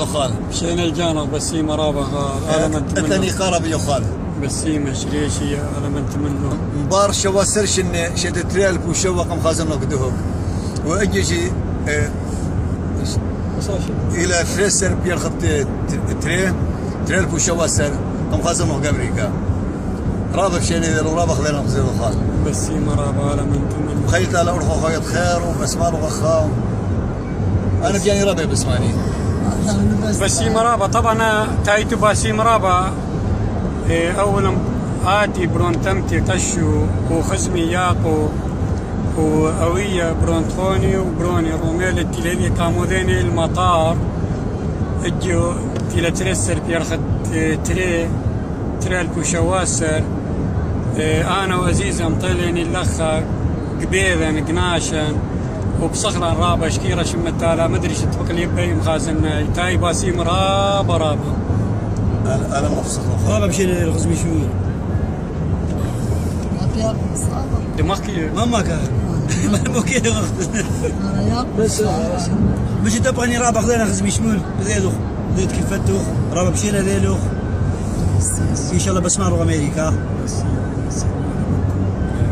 يا خال. مشينا الجانب بسيمة رابع أتني قرب يا خال. بسيمة شريشي على من تمنه. مبار شوا سرشن شد تريل وشوا قم خازن نقدهوك. وأجي إلى فريسر بيرخط تريل وشوا سر قم خازن نقد أمريكا. رابع شيء رابع خلينا نخزيه خال. بسيمة رابع على من تمنه. خيلت على أروح خيط خير وبسمان وخام. أنا بجاني رابع بسماني. بسيمة رابع طبعا تايتو بسيمة رابع أولا آتي برون تمتي تشو وخزمي ياقو وأوية برون تخوني وبروني روميل التلالي كاموديني المطار اجو تيلا ترسر بيرخد تري الكوشواسر أنا وعزيزة مطلعني اللخة قبيذا قناشا وبصخرة رابع شكيرة شمتالا مدري شتفق لي بي مخازن تاي باسيم رابع أنا مبسوط رابع بشيء الغزمي شوي دماغي ما كان مو كده بس مش تبغاني رابع خذينا غزمي شمول بذيلو ذيت كيفتو رابع بشينا ليلو ان شاء الله بسمع امريكا